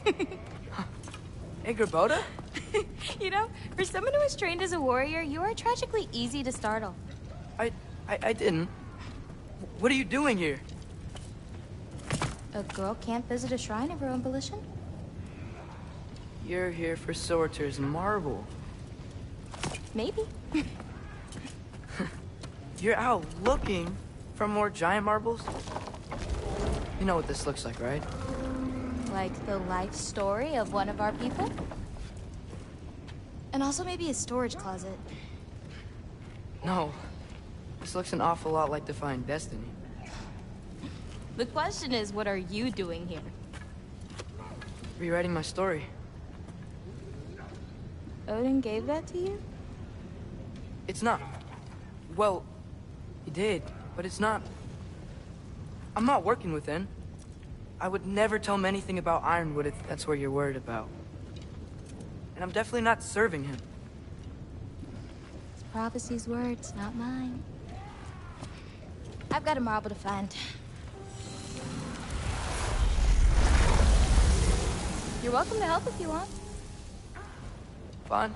Hey, Graboda? You know, for someone who was trained as a warrior, you are tragically easy to startle. I didn't. What are you doing here? A girl can't visit a shrine of her own volition? You're here for Sorter's marble. Maybe. You're out looking for more giant marbles? You know what this looks like, right? Like the life story of one of our people? And also maybe a storage closet. No. This looks an awful lot like Defying Destiny. The question is, what are you doing here? Rewriting my story. Odin gave that to you? It's not. Well, he did, but it's not. I'm not working with him. I would never tell him anything about Ironwood if that's what you're worried about. And I'm definitely not serving him. It's prophecy's words, not mine. I've got a marble to find. You're welcome to help if you want. Fine.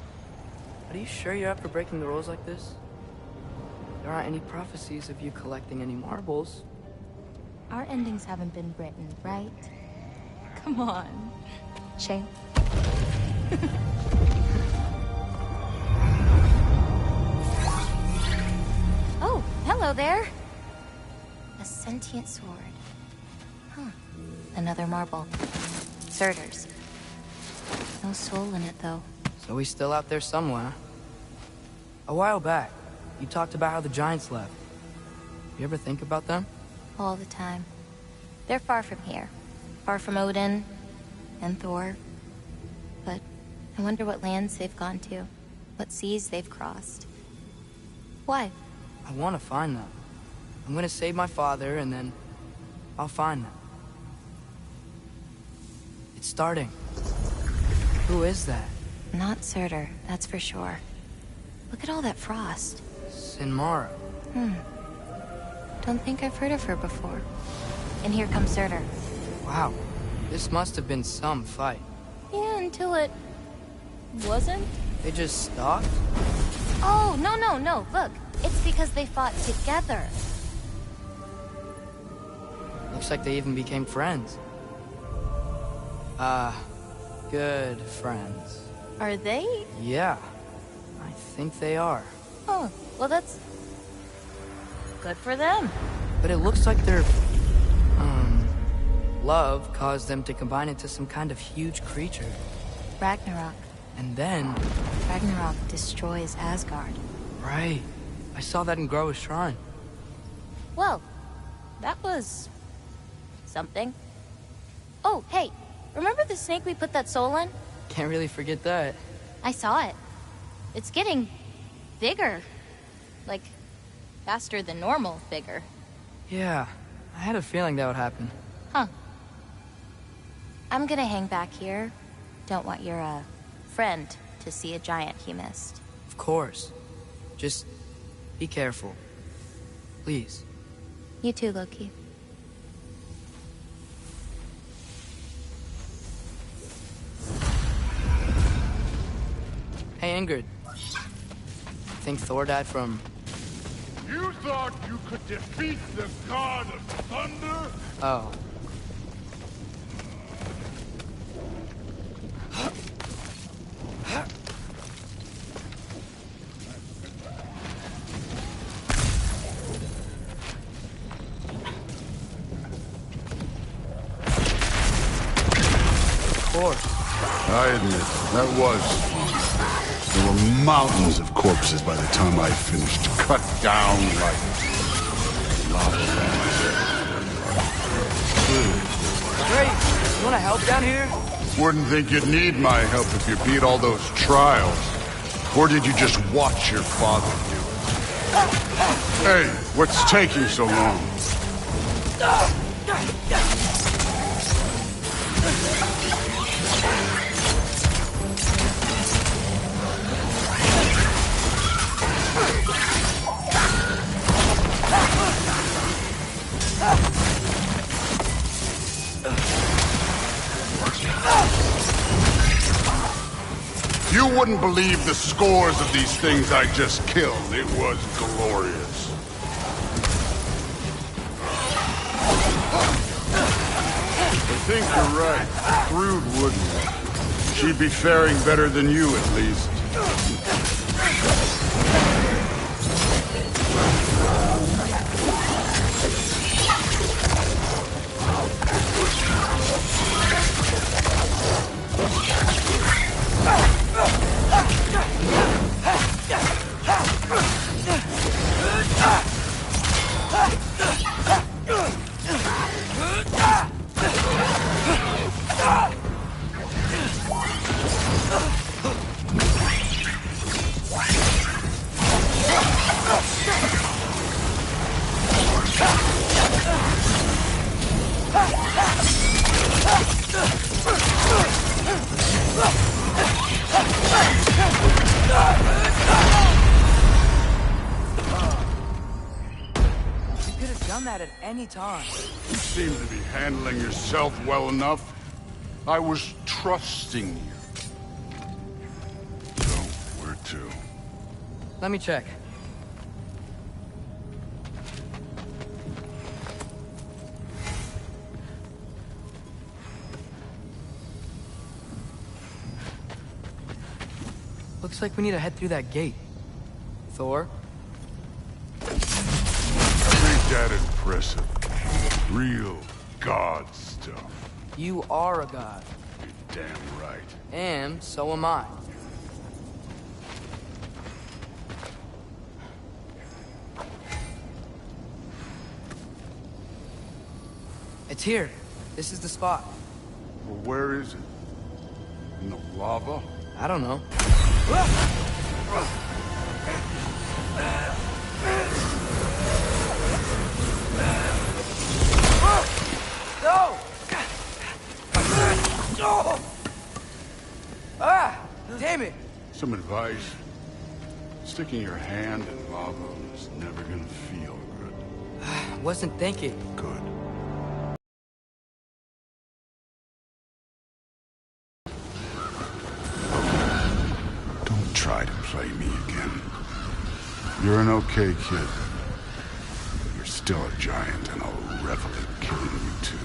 But are you sure you're up for breaking the rules like this? There aren't any prophecies of you collecting any marbles. Our endings haven't been written, right? Come on. Shame. Oh, hello there. A sentient sword. Huh. Another marble. Surtur's. No soul in it, though. So he's still out there somewhere. A while back, you talked about how the giants left. You ever think about them? All the time. They're far from here. Far from Odin and Thor. But I wonder what lands they've gone to. What seas they've crossed. Why? I want to find them. I'm gonna save my father, and then I'll find them. It's starting. Who is that? Not Surtur, that's for sure. Look at all that frost. Sinmara. Don't think I've heard of her before. And here comes Surtur. Wow. This must have been some fight. Yeah, until it... wasn't? They just stopped? Oh, no. Look, it's because they fought together. Looks like they even became friends. Good friends. Are they? Yeah. I think they are. Oh, well that's... good for them. But it looks like their... love caused them to combine into some kind of huge creature. Ragnarok. And then... Ragnarok destroys Asgard. Right. I saw that in Groa's shrine. Well, that was... something. Oh, hey, remember the snake we put that soul in? Can't really forget that. I saw it. It's getting... bigger. Like, faster than normal bigger. Yeah, I had a feeling that would happen. Huh. I'm gonna hang back here. Don't want your, friend to see a giant he missed. Of course. Just be careful. Please. You too, Loki. Hey, Ingrid. Think Thor died from... You thought you could defeat the god of thunder? Oh. Of course. I admit, that was fun. There were mountains of corpses by the time I finished, cut down like lava lamps. Great! You wanna help down here? Wouldn't think you'd need my help if you beat all those trials. Or did you just watch your father do it? Hey, what's taking so long? You wouldn't believe the scores of these things I just killed. It was glorious. I think you're right. Thrud wouldn't. She'd be faring better than you, at least. At any time. You seem to be handling yourself well enough. I was trusting you. So, where to? Let me check. Looks like we need to head through that gate. Thor? That impressive. Real god stuff. You are a god. You're damn right. And so am I. It's here. This is the spot. Well, where is it? In the lava? I don't know. No! No! Ah! Damn it! Some advice. Sticking your hand in lava is never gonna feel good. Wasn't thinking. Good. Don't try to play me again. You're an okay kid. But you're still a giant, and I'll revel in killing you too.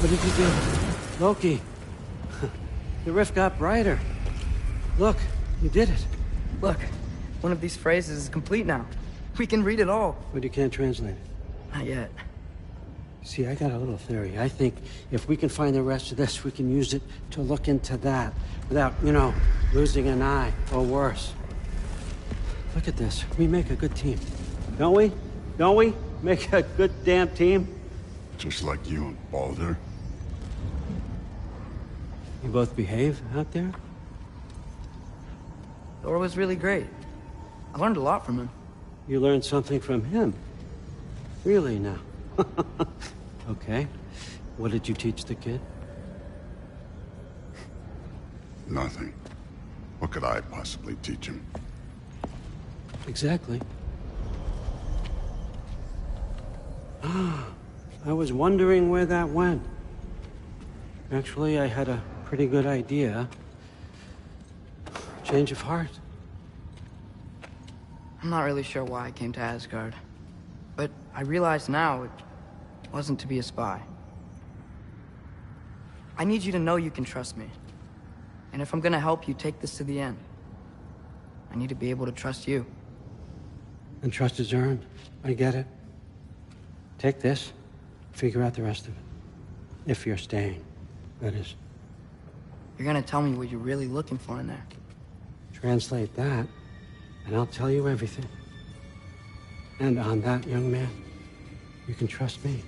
What did you do? Loki. The rift got brighter. Look, you did it. Look, one of these phrases is complete now. We can read it all. But you can't translate it. Not yet. See, I got a little theory. I think if we can find the rest of this, we can use it to look into that without, you know, losing an eye or worse. Look at this. We make a good team. Don't we? Don't we? Make a good damn team? Just like you and Baldur. You both behave out there? Thor was really great. I learned a lot from him. You learned something from him? Really now? Okay. What did you teach the kid? Nothing. What could I possibly teach him? Exactly. I was wondering where that went. Actually, I had a pretty good idea. Change of heart. I'm not really sure why I came to Asgard. But I realize now it wasn't to be a spy. I need you to know you can trust me. And if I'm gonna help you take this to the end, I need to be able to trust you. And trust is earned. I get it. Take this, figure out the rest of it. If you're staying, that is. You're gonna tell me what you're really looking for in there. Translate that, and I'll tell you everything. And on that, young man, you can trust me.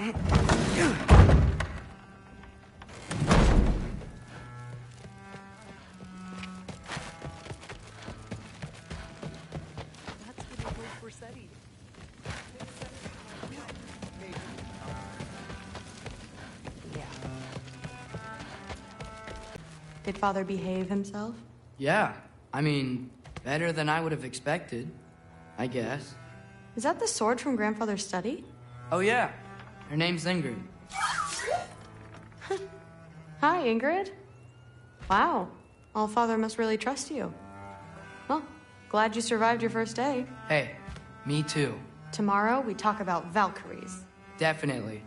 Did Father behave himself? Yeah, I mean, better than I would have expected, I guess. Is that the sword from Grandfather's study? Oh yeah, her name's Ingrid. Hi, Ingrid. Wow, All-Father must really trust you. Well, glad you survived your first day. Hey, me too. Tomorrow, we talk about Valkyries. Definitely.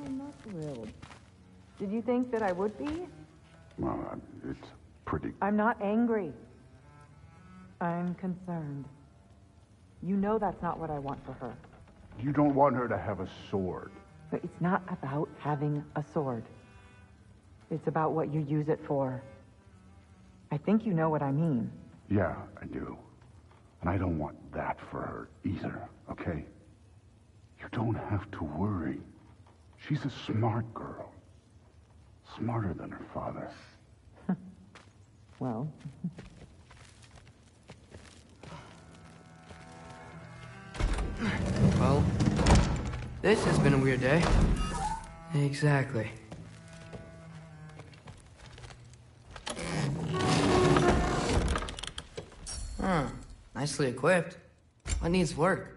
I'm not thrilled. Did you think that I would be? Well, it's pretty... I'm not angry. I'm concerned. You know that's not what I want for her. You don't want her to have a sword. But it's not about having a sword. It's about what you use it for. I think you know what I mean. Yeah, I do. And I don't want that for her either, okay? You don't have to worry. She's a smart girl. Smarter than her father. Well... Well, this has been a weird day. Exactly. Huh. Nicely equipped. What needs work?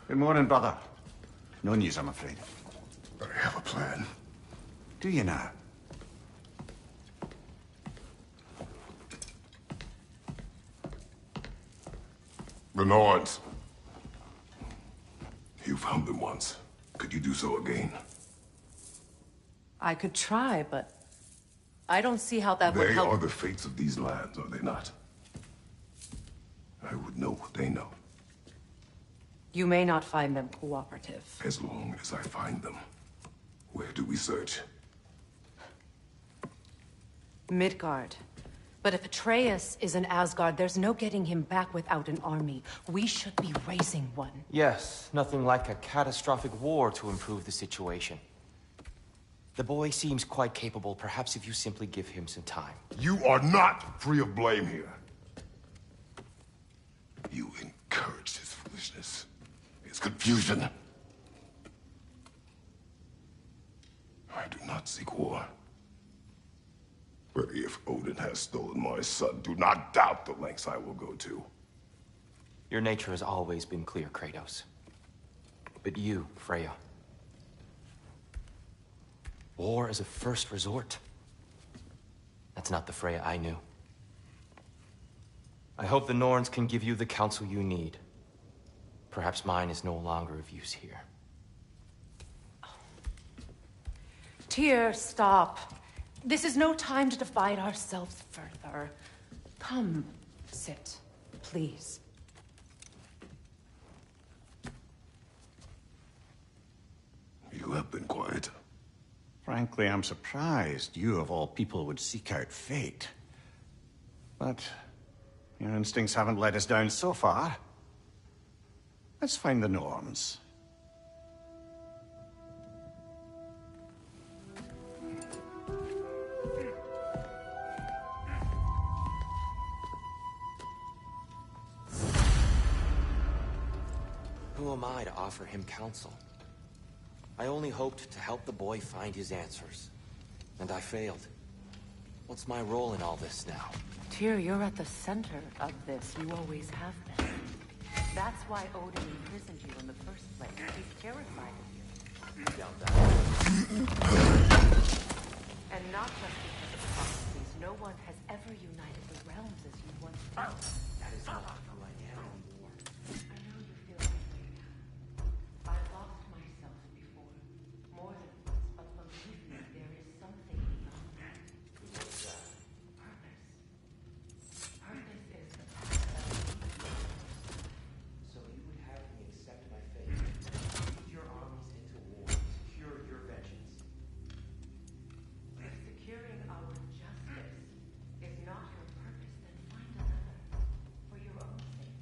Good morning, brother. No news, I'm afraid. I have a plan. Do you now? The Norns. You found them once. Could you do so again? I could try, but I don't see how that would help. They are the fates of these lands, are they not? I would know what they know. You may not find them cooperative. As long as I find them. Where do we search? Midgard. But if Atreus is in Asgard, there's no getting him back without an army. We should be raising one. Yes, nothing like a catastrophic war to improve the situation. The boy seems quite capable. Perhaps if you simply give him some time. You are not free of blame here. You encouraged his foolishness, his confusion. I do not seek war. But if Odin has stolen my son, do not doubt the lengths I will go to. Your nature has always been clear, Kratos. But you, Freya. War as a first resort. That's not the Freya I knew. I hope the Norns can give you the counsel you need. Perhaps mine is no longer of use here. Tyr, stop. This is no time to divide ourselves further. Come, sit, please. You have been quiet. Frankly, I'm surprised you, of all people, would seek out fate. But your instincts haven't let us down so far. Let's find the Norns. Who am I to offer him counsel? I only hoped to help the boy find his answers. And I failed. What's my role in all this now? Tyr, you're at the center of this. You always have been. That's why Odin imprisoned you in the first place. He's terrified of you. Doubt that. And not just because of prophecies. No one has ever united the realms as you once did. That is not who I am anymore. I know you feel that way now. I've lost myself before. More than once, but believe me, there is something beyond that. What's that? Purpose. Purpose is the path that leads to So you would have me accept my fate, lead your armies into war, secure your vengeance. If securing our justice is not your purpose, then find another for your own sake.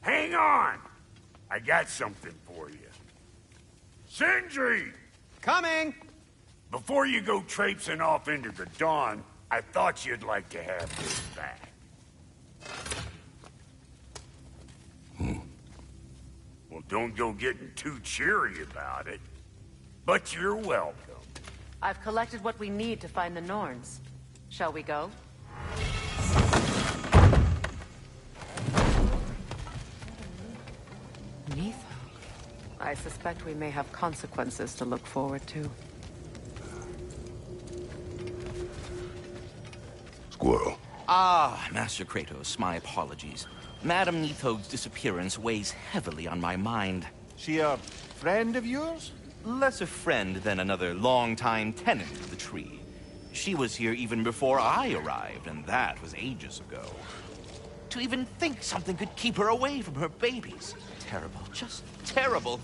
Hang on! I got something for you. Sindri! Coming! Before you go traipsing off into the dawn, I thought you'd like to have this back. Well, don't go getting too cheery about it. But you're welcome. I've collected what we need to find the Norns. Shall we go? Neath. I suspect we may have consequences to look forward to. Squirrel. Ah, Master Kratos, my apologies. Madame Neathog's disappearance weighs heavily on my mind. She a friend of yours? Less a friend than another long-time tenant of the tree. She was here even before I arrived, and that was ages ago. To even think something could keep her away from her babies. Terrible, just terrible.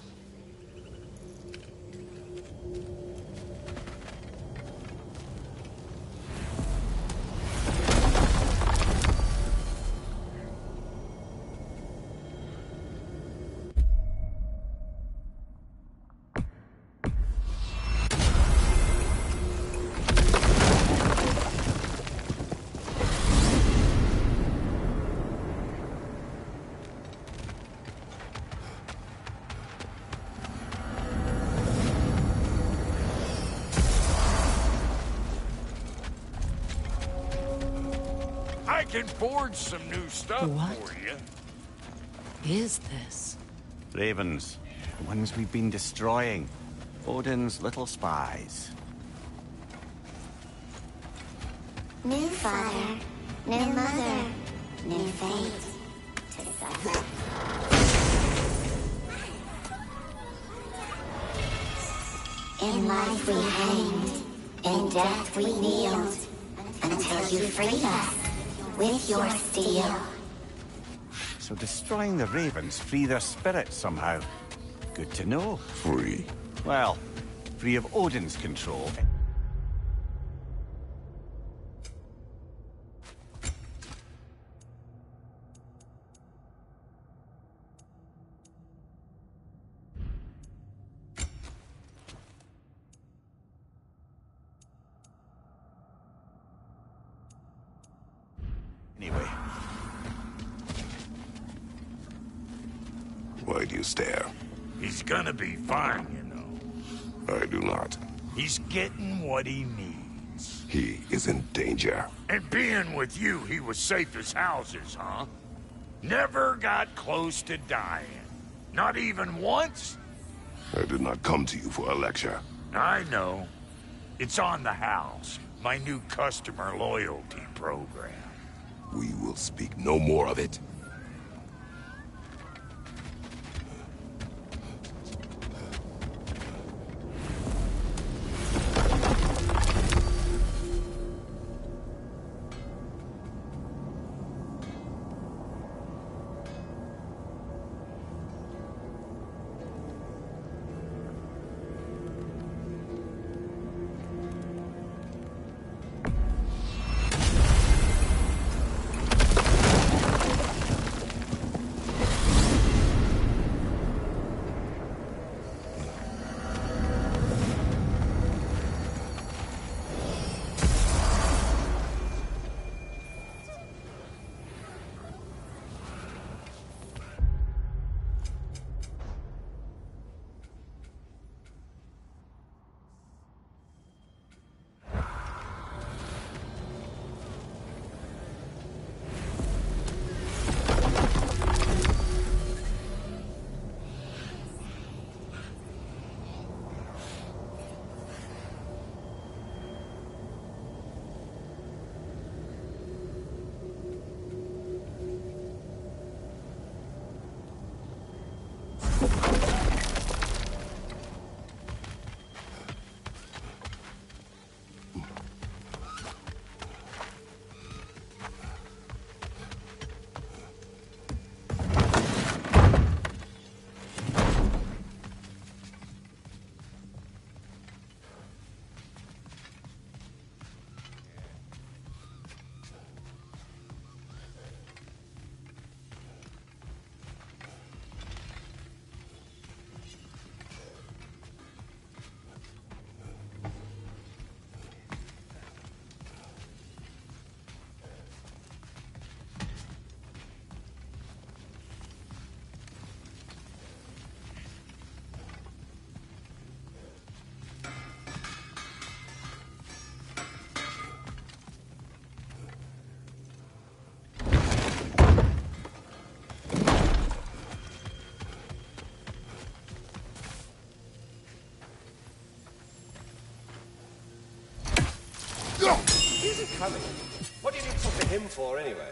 I can forge some new stuff for you. Is this? Ravens. The ones we've been destroying. Odin's little spies. New father, new mother, new fate to suffer. In life we hanged, in death we kneeled, until you freed us with your steel. So destroying the ravens free their spirits somehow. Good to know. Free. Well, free of Odin's control. Anyway. Why do you stare? He's gonna be fine, you know. I do not. He's getting what he needs. He is in danger. And being with you, he was safe as houses, huh? Never got close to dying. Not even once? I did not come to you for a lecture. I know. It's on the house. My new customer loyalty program. We will speak no more of it. coming. What do you need to talk to him for, anyway?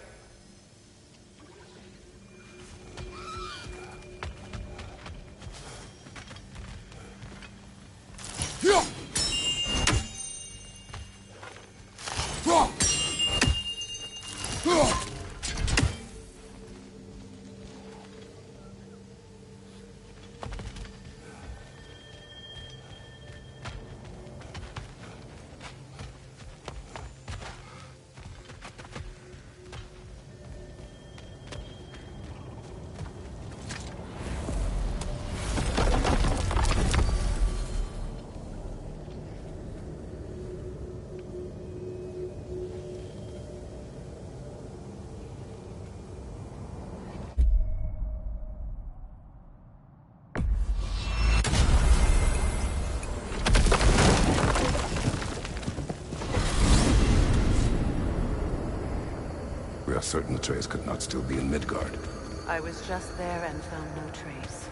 We are certain the trace could not still be in Midgard. I was just there and found no trace.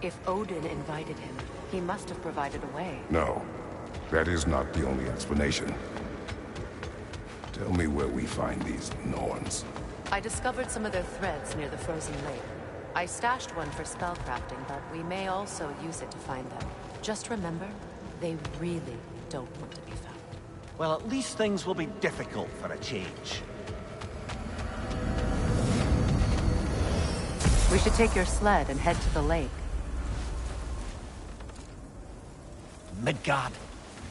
If Odin invited him, he must have provided a way. No, that is not the only explanation. Tell me where we find these Norns. I discovered some of their threads near the frozen lake. I stashed one for spellcrafting, but we may also use it to find them. Just remember, they really don't want to be found. Well, at least things will be difficult for a change. We should take your sled and head to the lake. Midgard.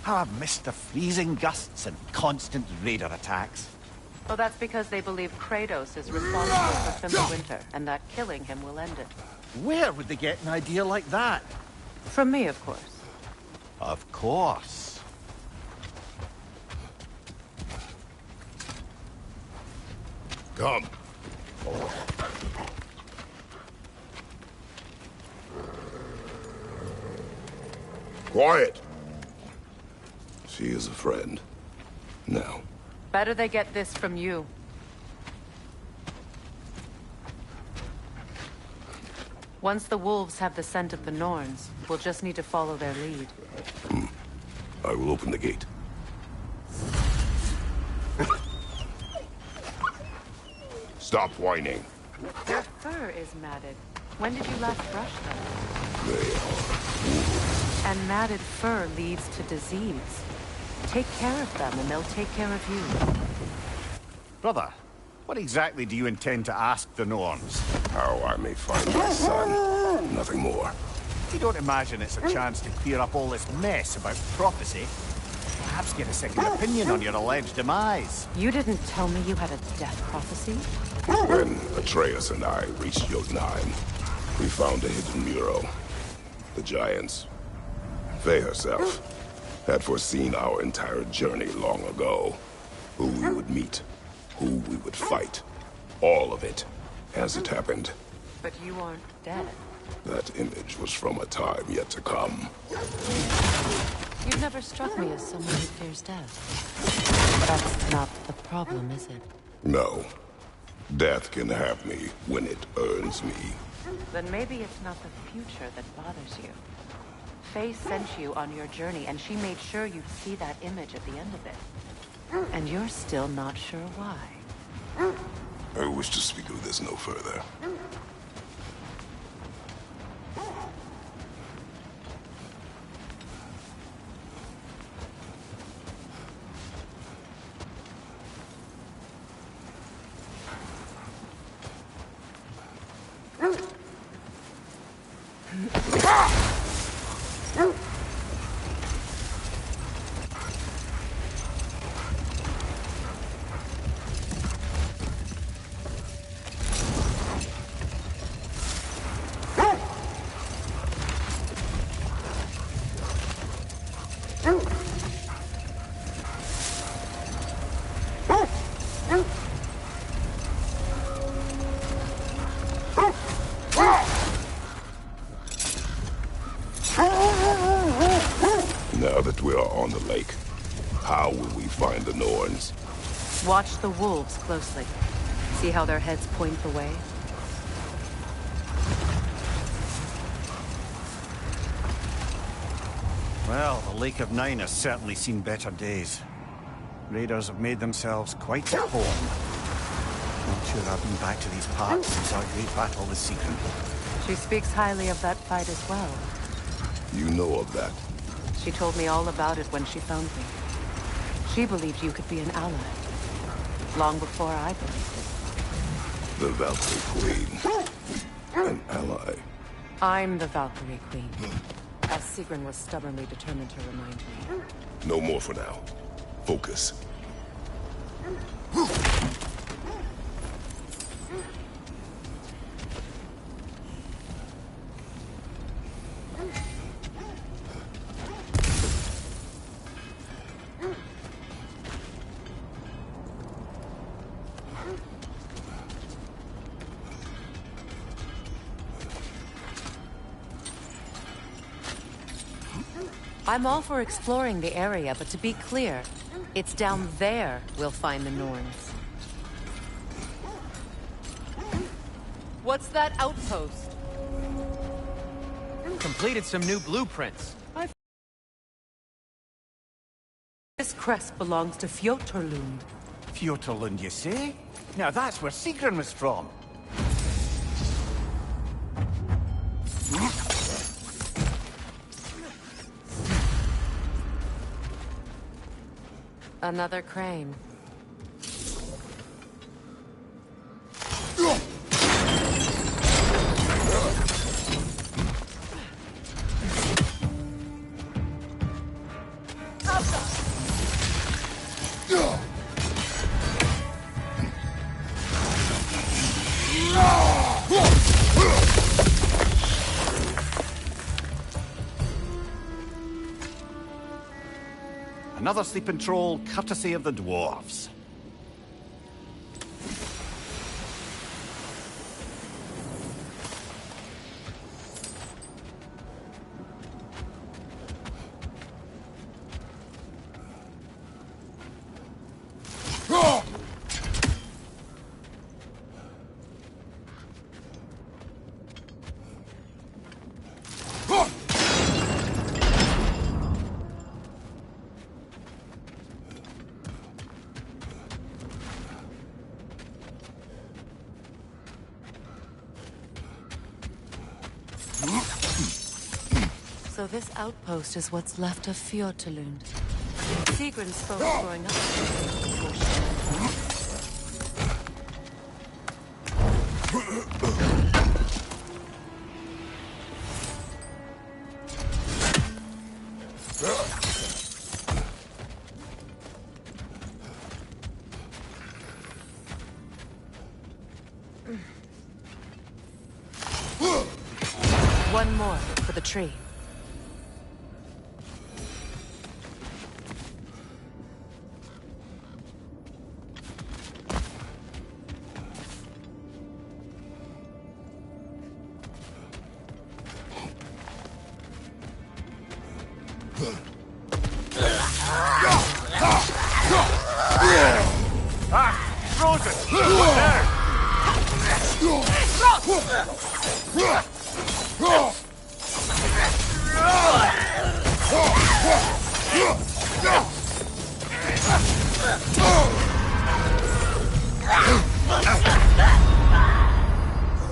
How I've missed the freezing gusts and constant raider attacks. Well, that's because they believe Kratos is responsible for Fimbulwinter, and that killing him will end it. Where would they get an idea like that? From me, of course. Of course. Come. Quiet! She is a friend. Now. Better they get this from you. Once the wolves have the scent of the Norns, we'll just need to follow their lead. I will open the gate. Stop whining. Their fur is matted. When did you last brush them? They are. And matted fur leads to disease. Take care of them and they'll take care of you. Brother, what exactly do you intend to ask the Norns? How I may find my son. Nothing more. You don't imagine it's a chance to clear up all this mess about prophecy? Perhaps get a second opinion on your alleged demise. You didn't tell me you had a death prophecy? When Atreus and I reached Vanaheim, we found a hidden mural. The giants, Faye herself, had foreseen our entire journey long ago. Who we would meet, who we would fight. All of it, as it happened. But you aren't dead. That image was from a time yet to come. You've never struck me as someone who fears death. That's not the problem, is it? No. Death can have me when it earns me. Then maybe it's not the future that bothers you. Faye sent you on your journey, and she made sure you'd see that image at the end of it. And you're still not sure why. I wish to speak of this no further. Now that we are on the lake, how will we find the Norns? Watch the wolves closely. See how their heads point the way? Well, the Lake of Nine has certainly seen better days. Raiders have made themselves quite at home. Not sure I've been back to these parts since our great battle with Sigrid. She speaks highly of that fight as well. You know of that? She told me all about it when she found me. She believed you could be an ally. Long before I believed it. The Valkyrie Queen. An ally. I'm the Valkyrie Queen. As Sigrun was stubbornly determined to remind me. No more for now. Focus. I'm all for exploring the area, but to be clear, it's down there we'll find the Norns. What's that outpost? Completed some new blueprints. This crest belongs to Fjoturlund. Fjoturlund, you say? Now that's where Sigrun was from. Another crane. Another sleeping troll, courtesy of the Dwarves. So this outpost is what's left of Fjoturlund. Sigrun spoke of growing up before One more for the tree.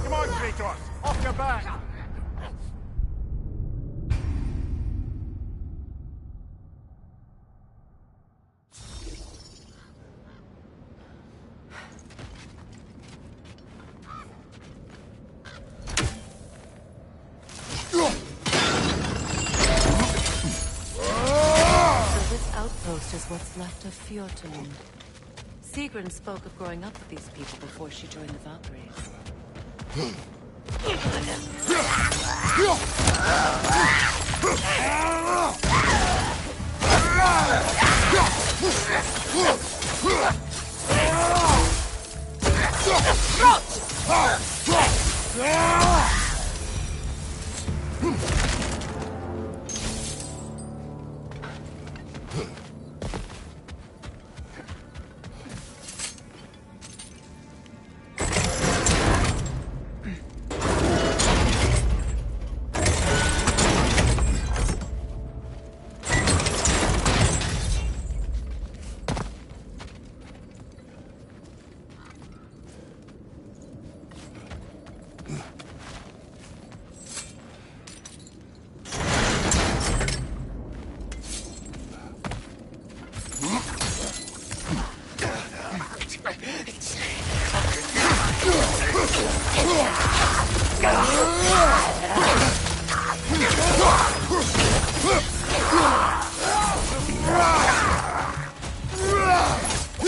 Come on, Kratos! Off your back! Outpost is what's left of Fjoturlund. Sigrun spoke of growing up with these people before she joined the Valkyries.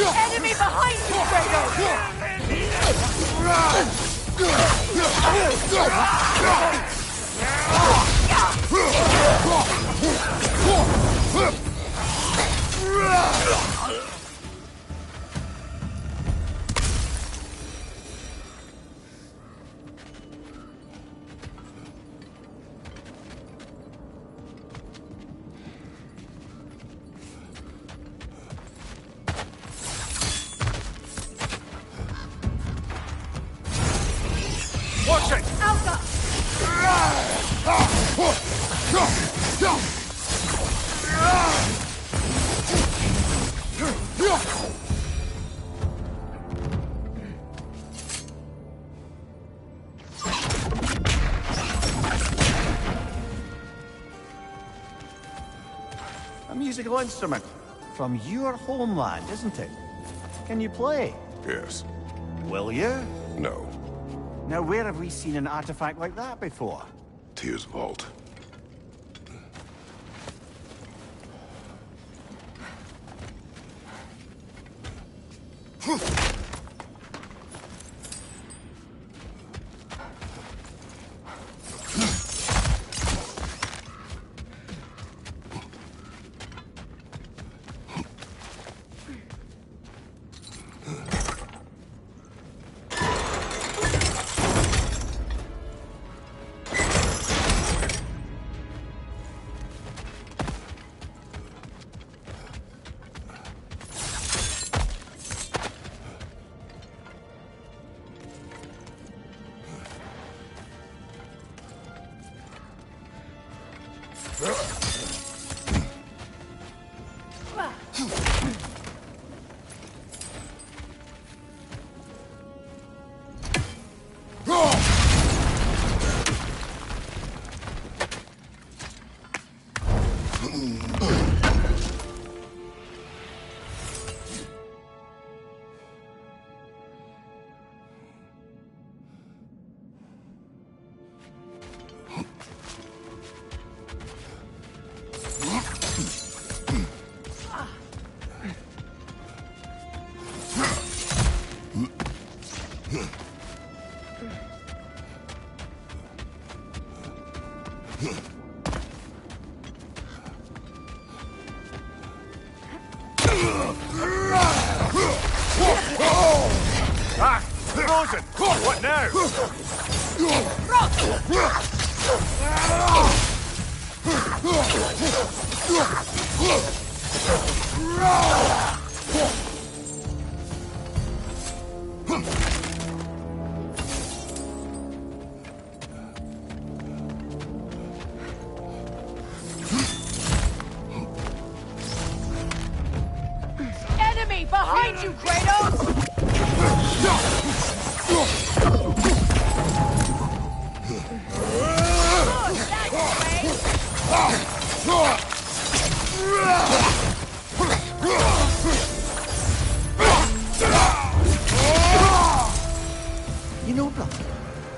Enemy behind you, Watch it! Alpha! A musical instrument from your homeland, isn't it? Can you play? Yes. Will you? No. Now, where have we seen an artifact like that before? Tyr's vault. Ah! Frozen! What now? Enemy behind you, Kratos! You know, brother,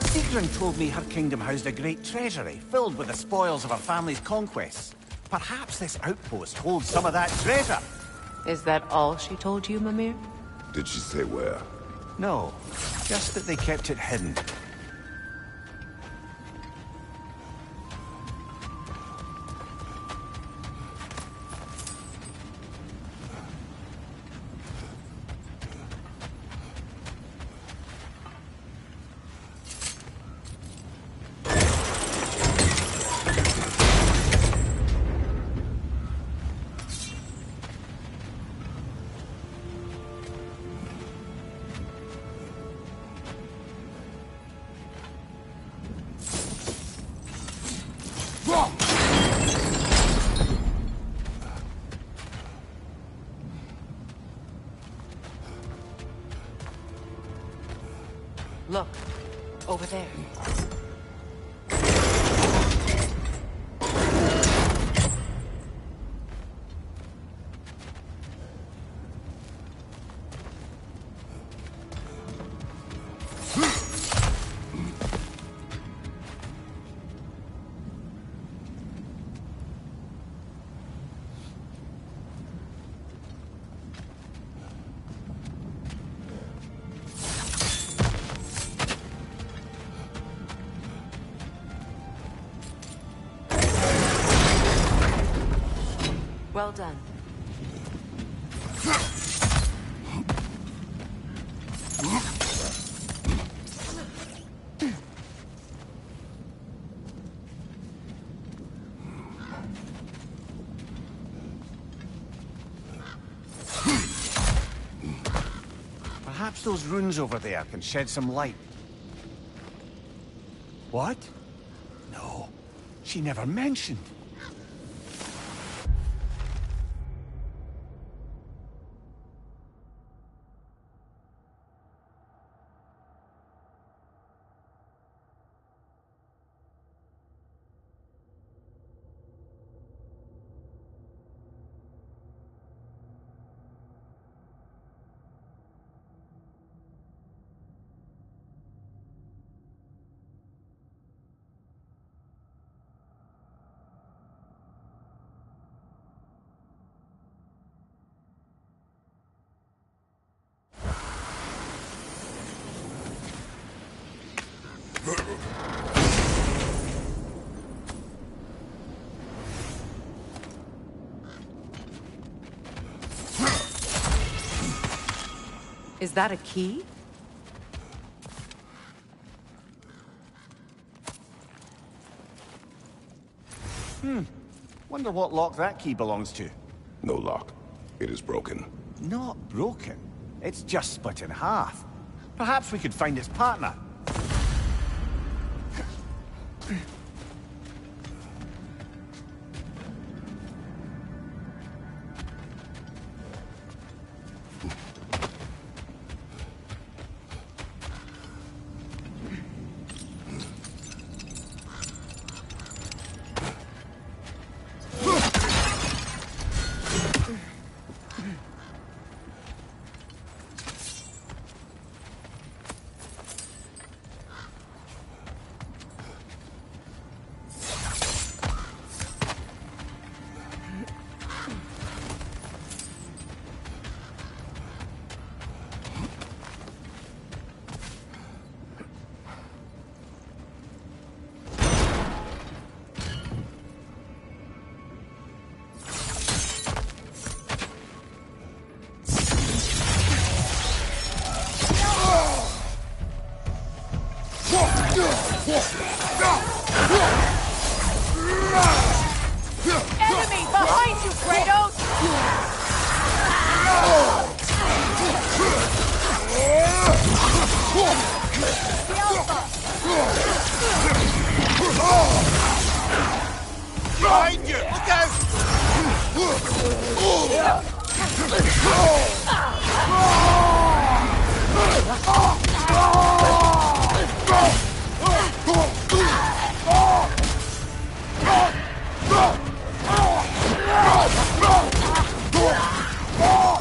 Sigrun told me her kingdom housed a great treasury filled with the spoils of her family's conquests. Perhaps this outpost holds some of that treasure. Is that all she told you, Mimir? Did she say where? No, just that they kept it hidden. Look, over there. Well done. Perhaps those runes over there can shed some light. What? No, she never mentioned. Is that a key? Wonder what lock that key belongs to. No lock. It is broken. Not broken. It's just split in half. Perhaps we could find its partner. Enemy behind you, Kratos! Behind you! Look out!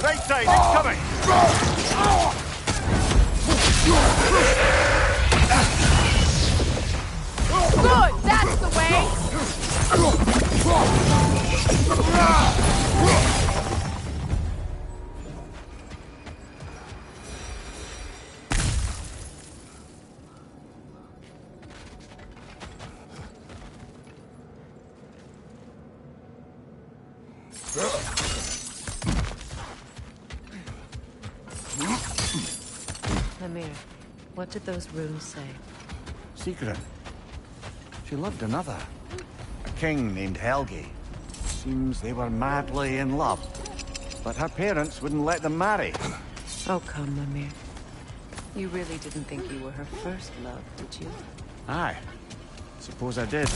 Right side, it's coming! Good, that's the way! Mimir, what did those runes say? Secret. She loved another. A king named Helgi. Seems they were madly in love. But her parents wouldn't let them marry. Oh, come, Mimir. You really didn't think you were her first love, did you? Aye. Suppose I did.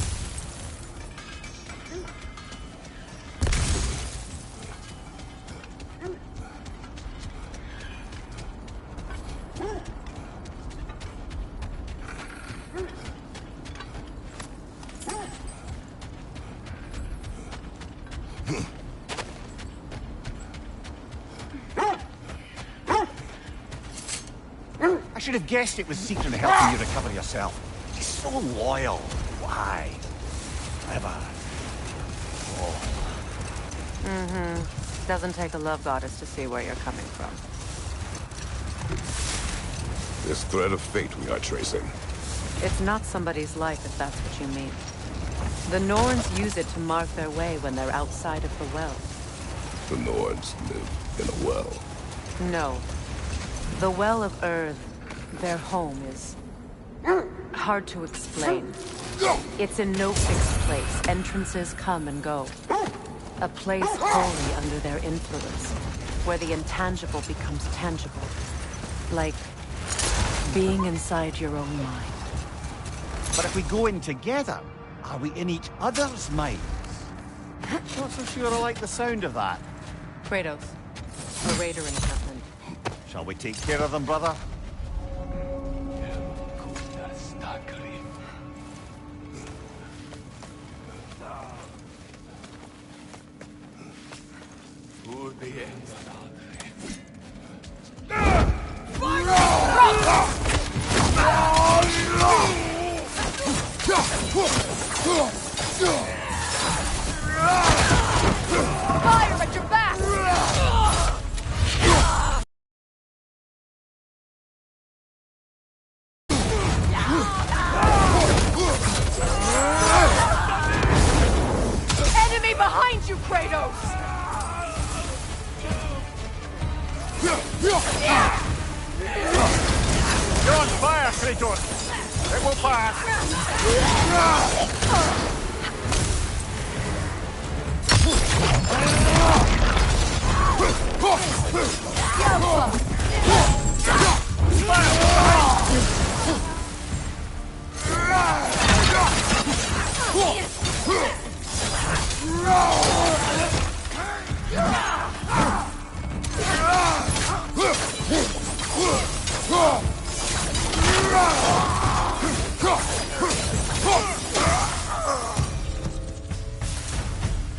I should have guessed it was Secret helping you recover yourself. He's so loyal. Why? Clever. Oh. Mm-hmm. Doesn't take a love goddess to see where you're coming from. This thread of fate we are tracing. It's not somebody's life, if that's what you mean. The Norns use it to mark their way when they're outside of the well. The Norse live in a well. No. The Well of Earth, their home, is hard to explain. It's in no fixed place. Entrances come and go. A place wholly under their influence, where the intangible becomes tangible. Like being inside your own mind. But if we go in together, are we in each other's minds? Not so sure I like the sound of that. Kratos, a raider encampment. Shall we take care of them, brother? Fire at your back! Enemy behind you, Kratos! You're on fire, Kratos! It will pass!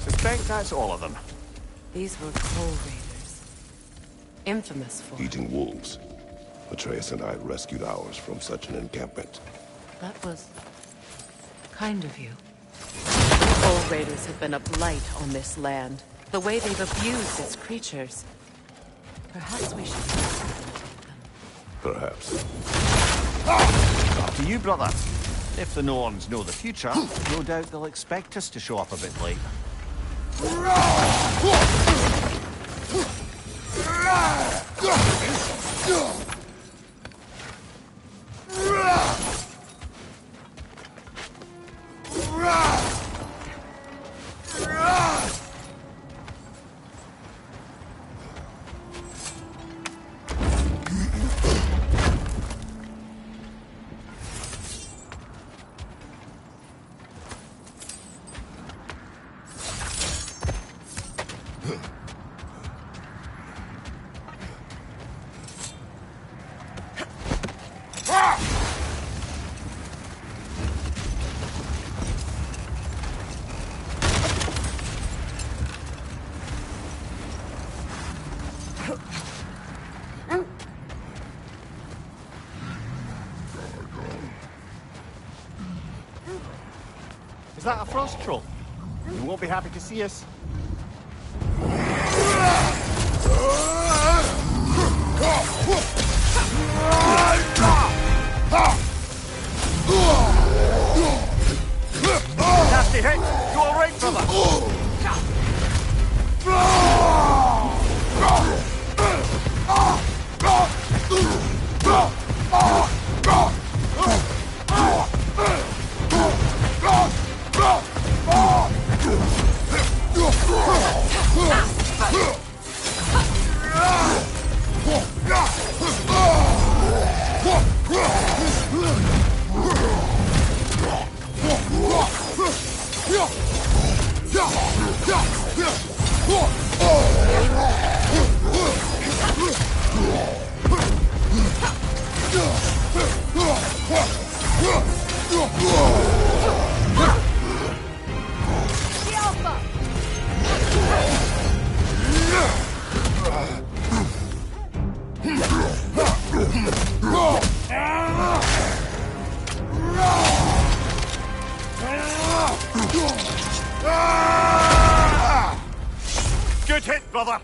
Suspect that's all of them. These were coal raiders. Infamous for... Eating wolves. Atreus and I rescued ours from such an encampment. That was... kind of you. Coal raiders have been a blight on this land. The way they've abused its creatures. Perhaps we should... Perhaps. Up to you, brother. If the Norns know the future, no doubt they'll expect us to show up a bit late. Is that a frost troll? You won't be happy to see us. Nasty hit! You all right, brother? Good hit, brother!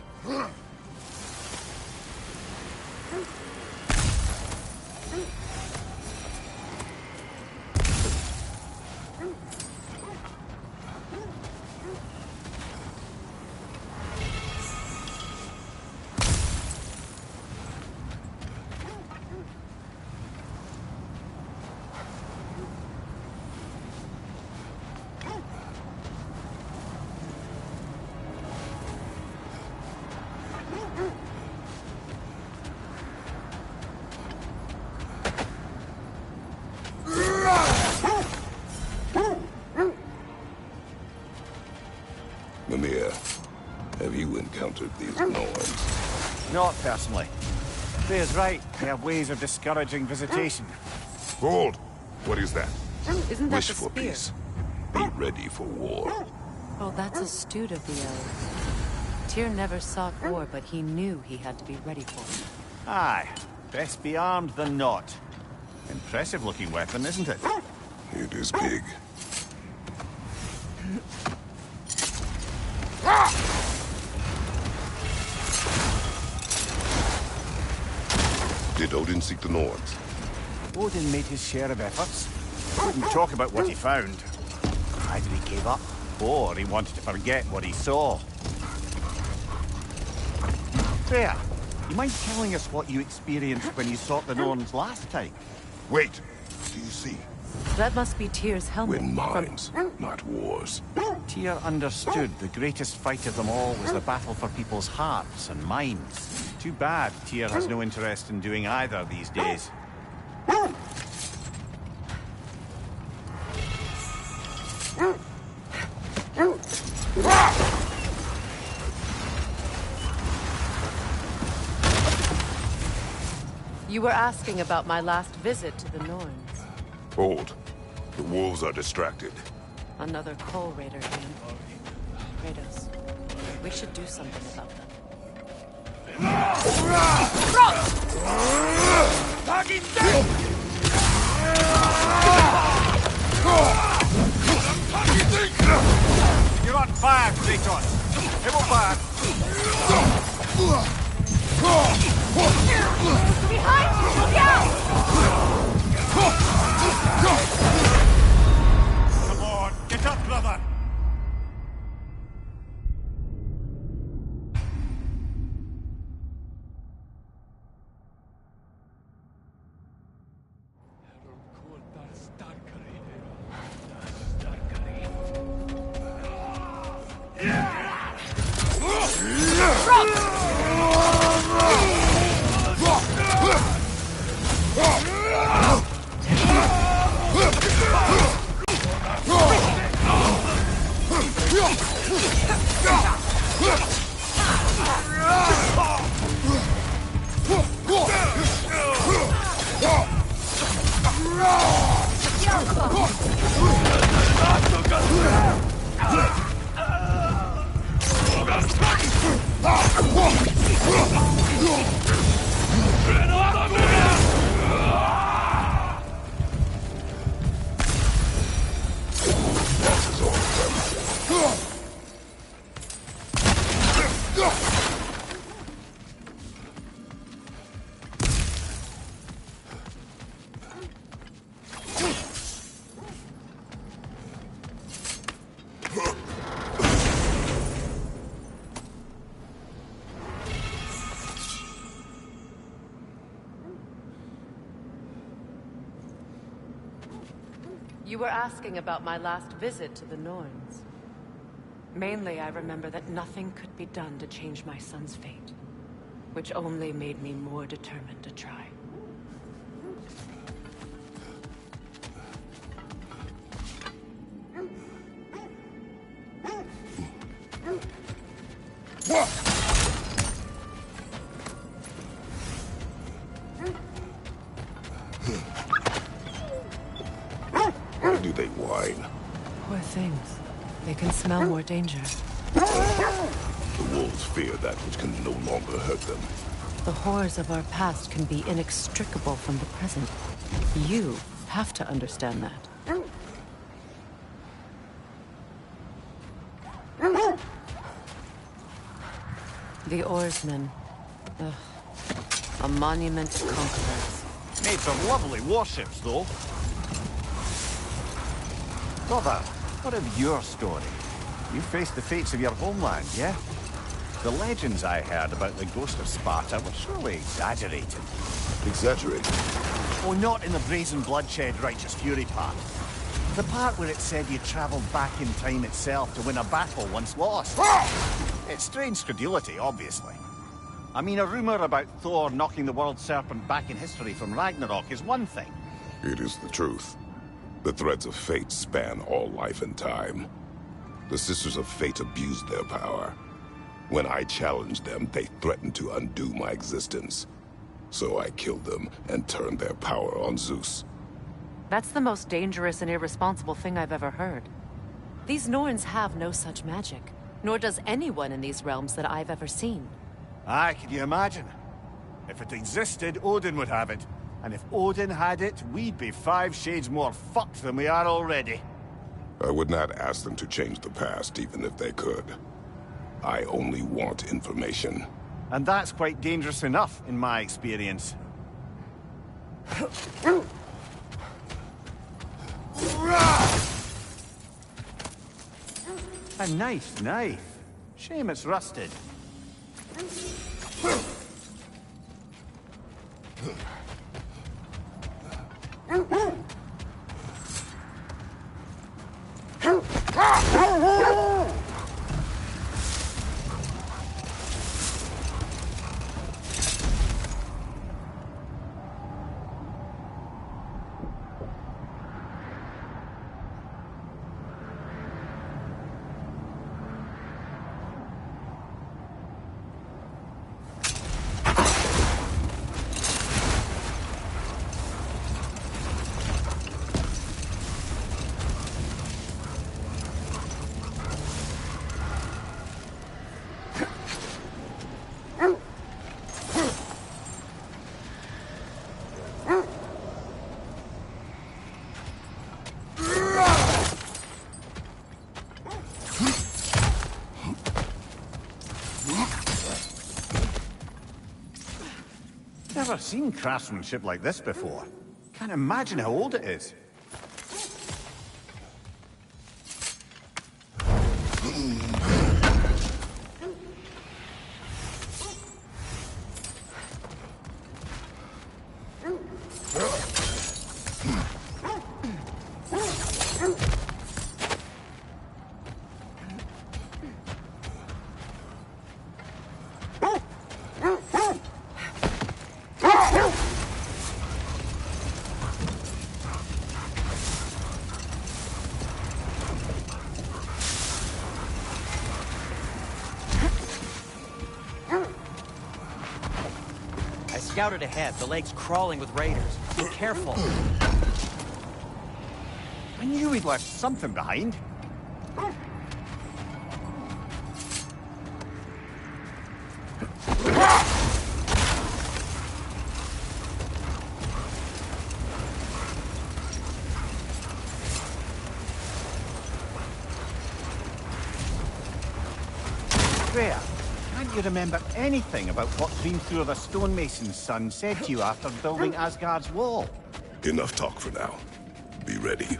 Vanir, have you encountered these Norns? Not personally. Freya's right. They have ways of discouraging visitation. Hold! What is that? Isn't that Wish the for spear? peace. Be ready for war. Oh, that's astute of the elves. Tyr never sought war, but he knew he had to be ready for it. Aye. Best be armed than not. Impressive looking weapon, isn't it? It is big. Did Odin seek the Norns? Odin made his share of efforts. Wouldn't talk about what he found. Either he gave up, or he wanted to forget what he saw. Freya, you mind telling us what you experienced when you sought the Norns last time? Wait! Do you see? That must be Tyr's helmet. Win minds, not wars. Tyr understood the greatest fight of them all was the battle for people's hearts and minds. Too bad Tyr has no interest in doing either these days. You were asking about my last visit to the Norns. Hold. The wolves are distracted. Another coal raider came. Kratos, we should do something about them. You're on fire, Kratos! Hit fire! Behind you! Look out! Come on, get up, brother! You were asking about my last visit to the Norns. Mainly, I remember that nothing could be done to change my son's fate, which only made me more determined to try. Why do they whine? Poor things. They can smell more danger. The wolves fear that which can no longer hurt them. The horrors of our past can be inextricable from the present. You have to understand that. The oarsmen. Ugh. A monument to conquerors. Made some lovely warships, though. Brother, what of your story? You faced the fates of your homeland, yeah? The legends I heard about the ghost of Sparta were surely exaggerated. Exaggerated? Oh, not in the brazen bloodshed righteous fury part. The part where it said you travelled back in time itself to win a battle once lost. It's strange credulity, obviously. I mean, a rumour about Thor knocking the world serpent back in history from Ragnarok is one thing. It is the truth. The threads of fate span all life and time. The Sisters of Fate abused their power. When I challenged them, they threatened to undo my existence. So I killed them and turned their power on Zeus. That's the most dangerous and irresponsible thing I've ever heard. These Norns have no such magic, nor does anyone in these realms that I've ever seen. Aye, can you imagine? If it existed, Odin would have it. And if Odin had it, we'd be 5 shades more fucked than we are already. I would not ask them to change the past, even if they could. I only want information. And that's quite dangerous enough, in my experience. A nice knife. Shame it's rusted. Never seen craftsmanship like this before. Can't imagine how old it is. Scouted ahead. The lake's crawling with raiders. Be careful. I knew we'd left something behind. Freya, can't you remember anything about what Hrimthur the stonemason's son said to you after building Asgard's wall? Enough talk for now. Be ready.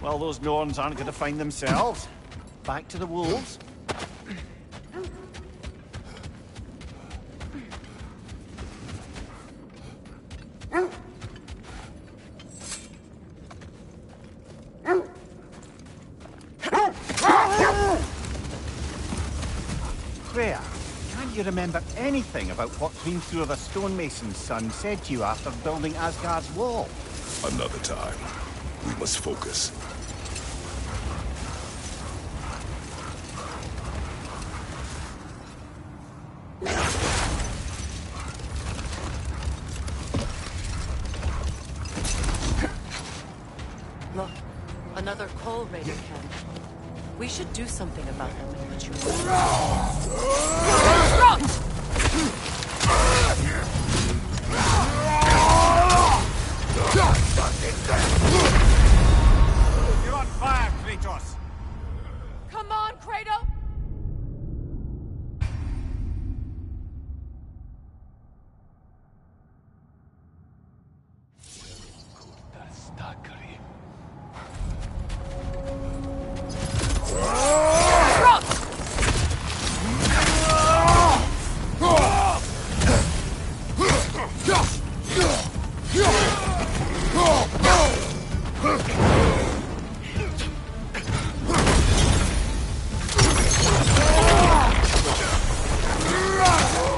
Well, those Norns aren't going to find themselves. Back to the wolves. Freya, can't you remember anything about what Queen Thor, the stonemason's son, said to you after building Asgard's wall? Another time. We must focus. Look, another coal raider camp. We should do something about them and put you You're on fire, Kratos! Come on, Kratos!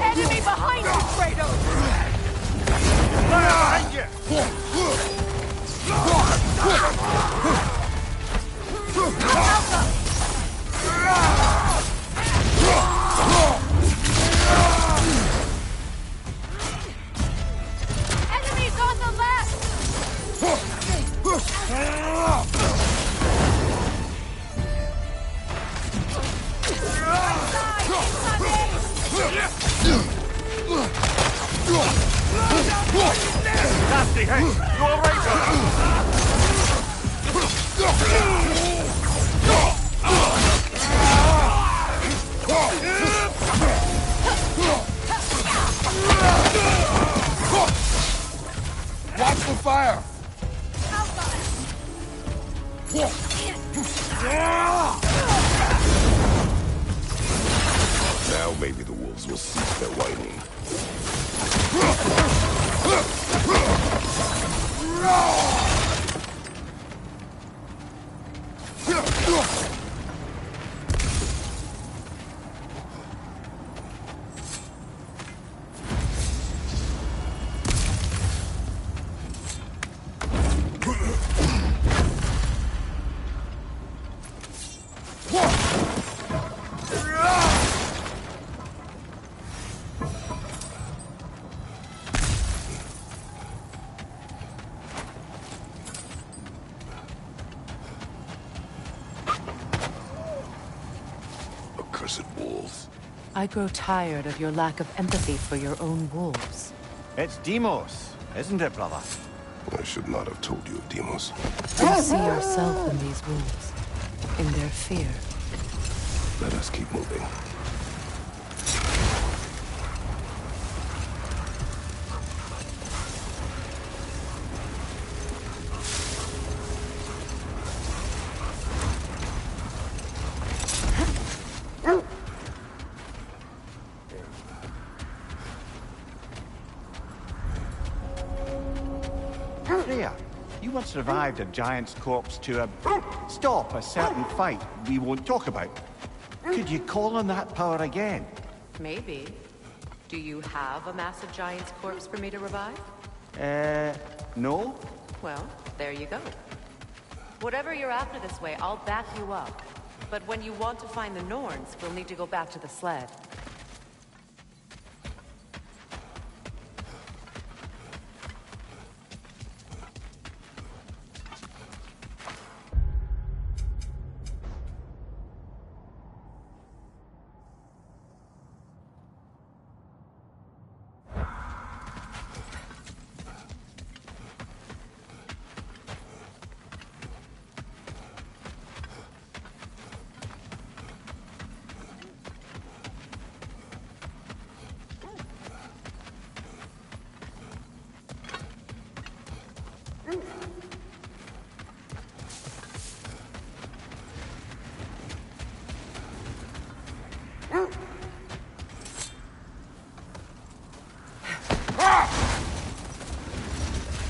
Enemy behind you, Kratos! Behind you! Enemies on the left! Nasty, hey! You all right, Watch the fire! Now maybe the wolves will cease their whining. I grow tired of your lack of empathy for your own wolves. It's Demos, isn't it, brother? I should not have told you of Demos. You see yourself in these wolves, in their fear. Let us keep moving. Freya, you once revived a giant's corpse to stop a certain fight we won't talk about. Could you call on that power again? Maybe. Do you have a massive giant's corpse for me to revive? No? Well, there you go. Whatever you're after this way, I'll back you up. But when you want to find the Norns, we'll need to go back to the sled.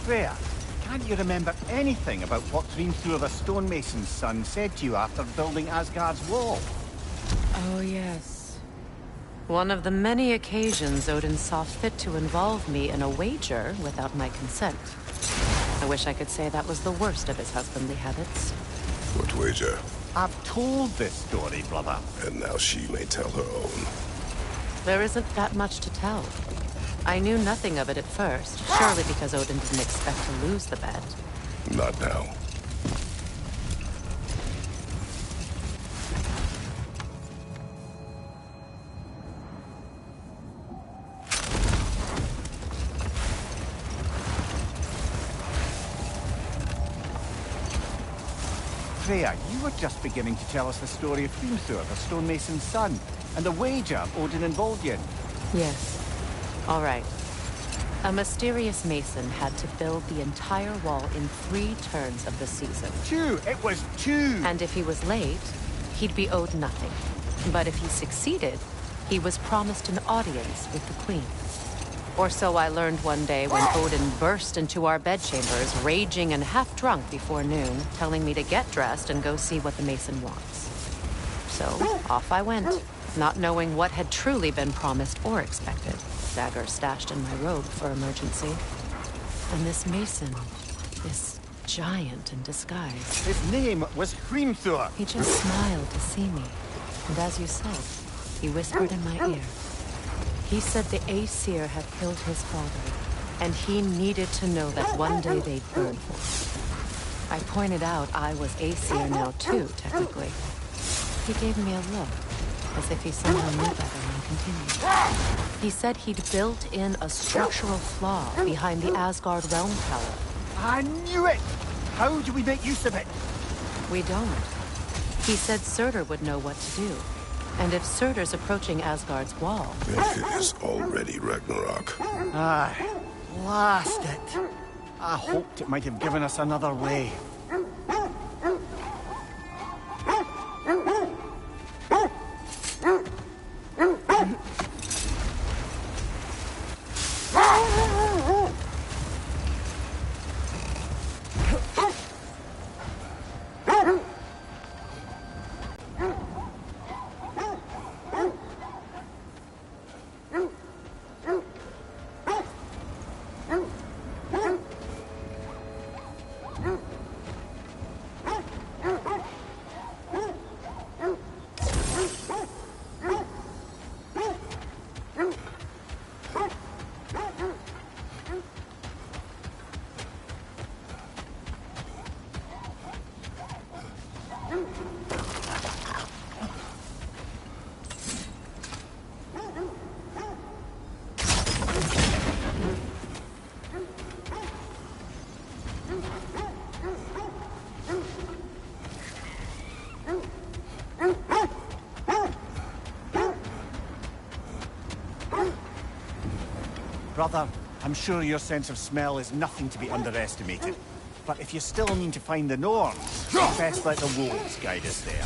Freya, can't you remember anything about what Hrimthur the stonemason's son said to you after building Asgard's wall? Oh, yes. One of the many occasions Odin saw fit to involve me in a wager without my consent. I wish I could say that was the worst of his husbandly habits. What wager? I've told this story, brother. And now she may tell her own. There isn't that much to tell. I knew nothing of it at first, surely because Odin didn't expect to lose the bet. Not now. Freya, you were just beginning to tell us the story of Hrimthur, the stonemason's son, and the wager Odin involved you in. Yes. All right. A mysterious mason had to build the entire wall in 3 turns of the season. 2! It was 2! And if he was late, he'd be owed nothing. But if he succeeded, he was promised an audience with the queen. Or so I learned one day when Odin burst into our bedchambers, raging and half-drunk before noon, telling me to get dressed and go see what the mason wants. So, off I went, not knowing what had truly been promised or expected. Dagger stashed in my robe for emergency. And this mason, this giant in disguise. His name was Hrimthur. He just smiled to see me. And as you said, he whispered in my ear. He said the Æsir had killed his father, and he needed to know that one day they'd burn for it. I pointed out I was Æsir now too, technically. He gave me a look, as if he somehow knew better and continued. He said he'd built in a structural flaw behind the Asgard realm tower. I knew it! How do we make use of it? We don't. He said Surtur would know what to do. And if Surtur's approaching Asgard's wall... It is already Ragnarok. Aye. Blast it. I hoped it might have given us another way. Brother, I'm sure your sense of smell is nothing to be underestimated. But if you still need to find the Norse, best let the wolves guide us there.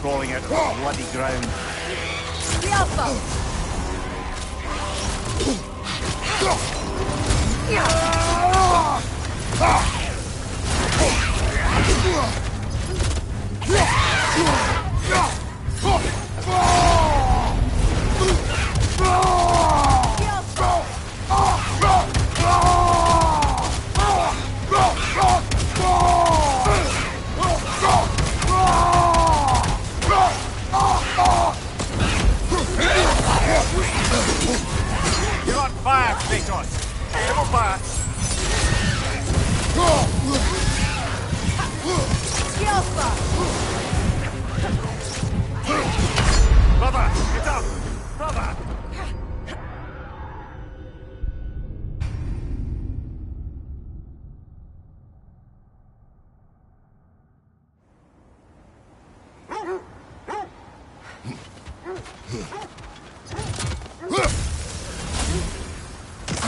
Crawling out of the bloody ground. The Alpha! You're on fire, Kratos! Come on, fire! Brother, get up! Brother!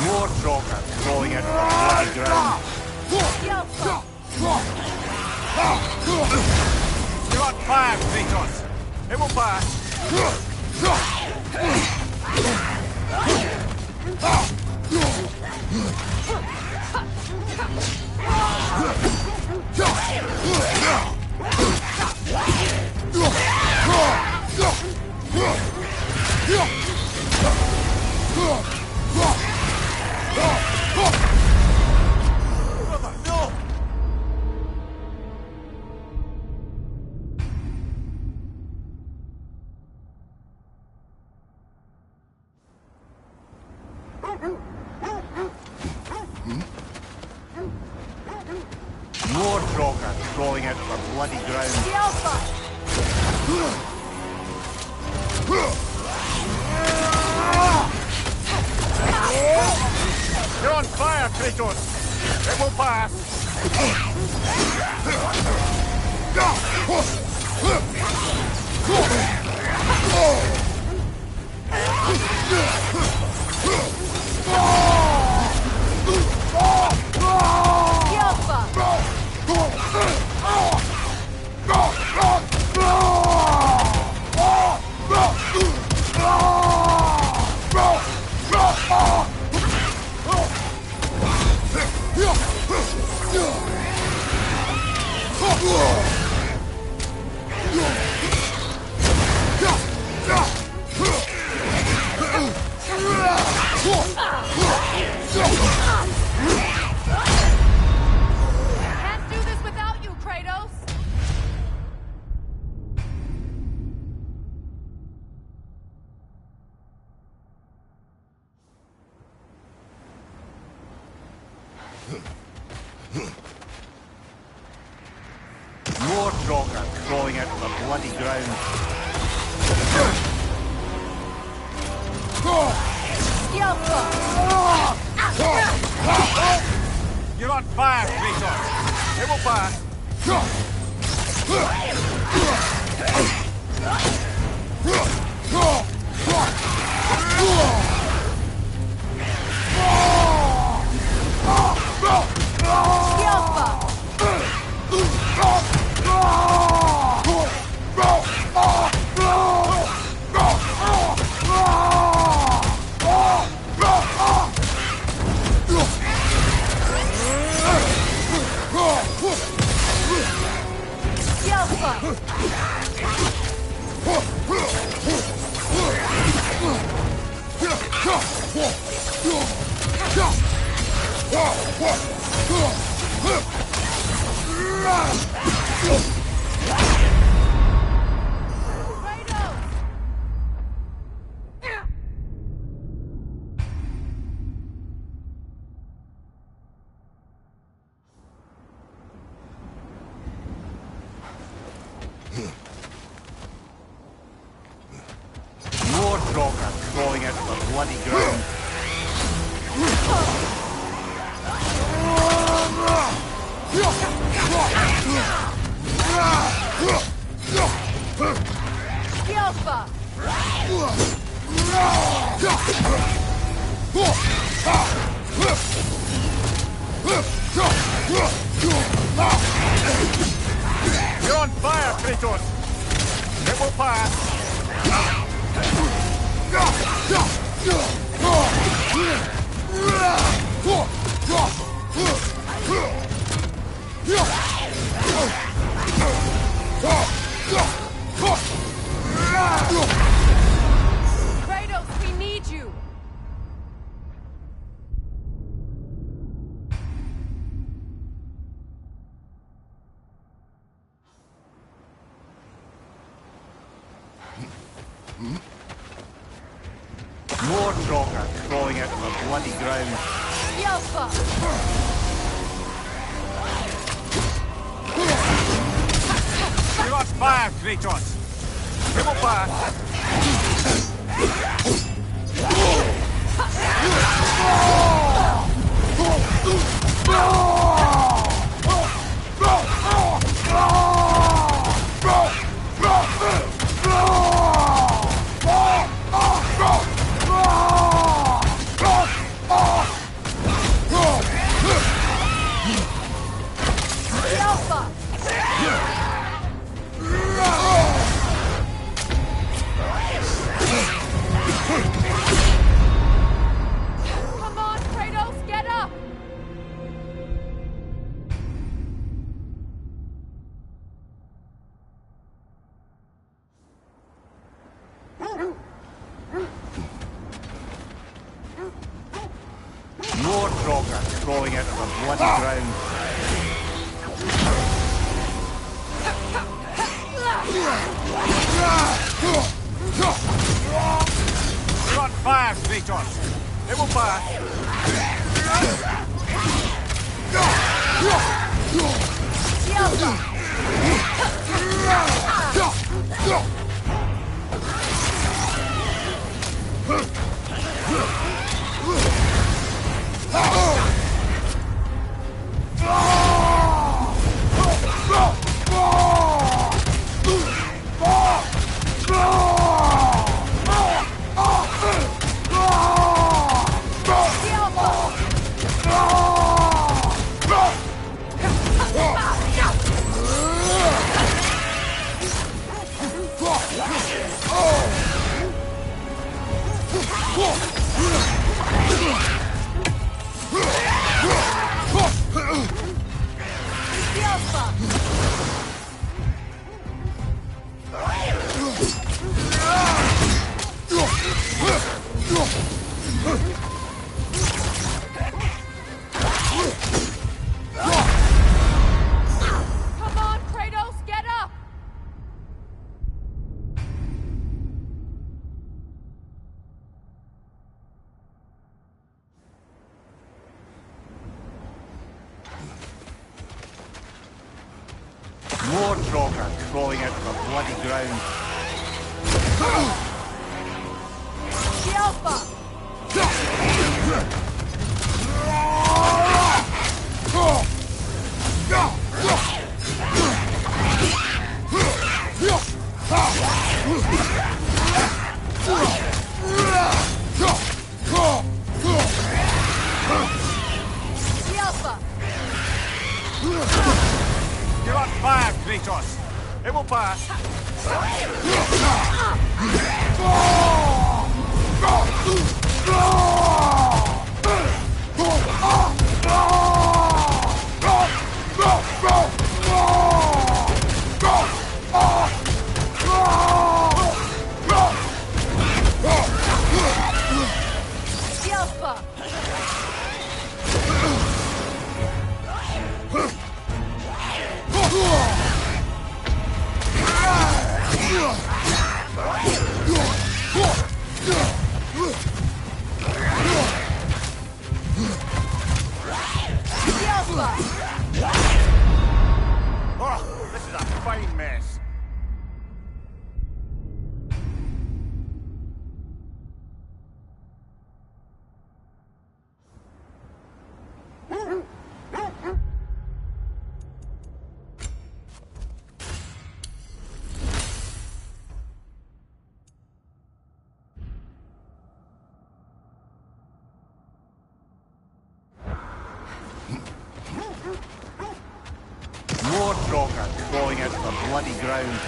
More Troggr crawling out of the bloody ground. You're on fire, Kratos! It will pass! Brother, no! More Troggr crawling out of the bloody ground. The Alpha! You're on fire, Kratos! It will pass! Can't do this without you, Kratos! More Troggr crawling out of the bloody ground. You're on fire, Kratos! It will pass! bloody ground. Alpha! You're on fire, Kratos! It will pass! Kratos, we need you! More Draugr crawling out of the bloody ground. Alpha! You're on fire, Kratos! It will pass! Come on, Kratos, get up! More Draugr crawling out of the bloody ground. You're on fire, Kratos! It will pass! Come on, Kratos, get up! More Draugr crawling out of the bloody ground. Alpha! You're on fire, Kratos! It will pass! Oh, this is a fine mess. Draugr crawling out of the bloody ground.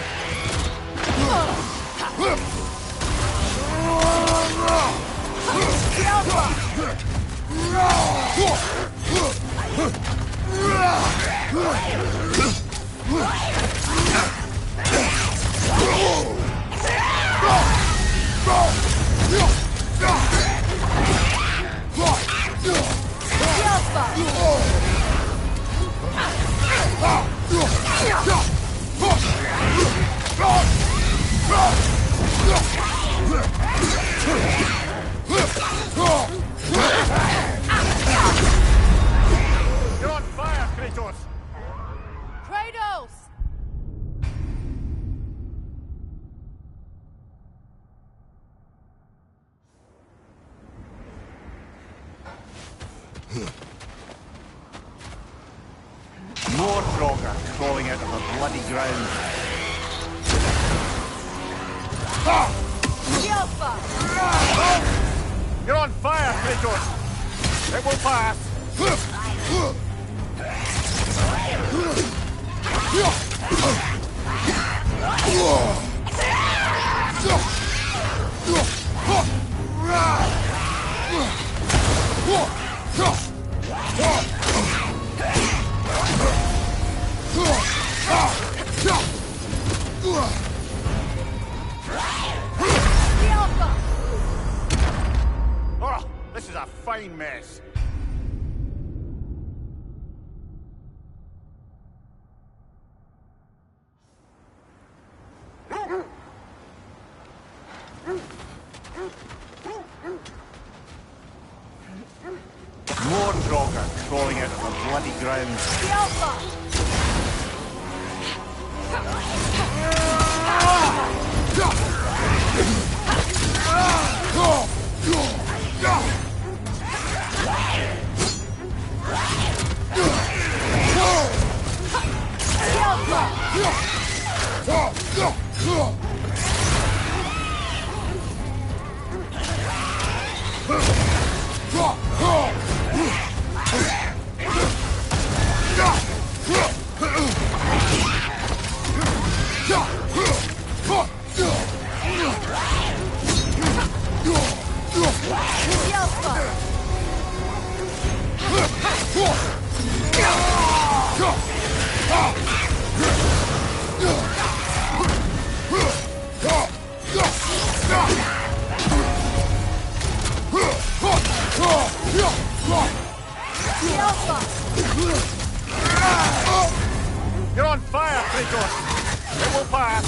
You're on fire, Kratos! Kratos! More Draugr crawling out of the bloody ground. You're on fire, Kratos! It will pass! Oh, this is a fine mess. More Draugr crawling out of the bloody ground. You're on fire, Kratos! It will pass!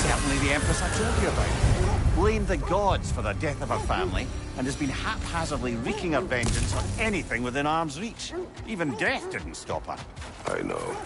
Certainly the Empress I told you about. Blamed the gods for the death of her family, and has been haphazardly wreaking her vengeance on anything within arm's reach. Even death didn't stop her. I know.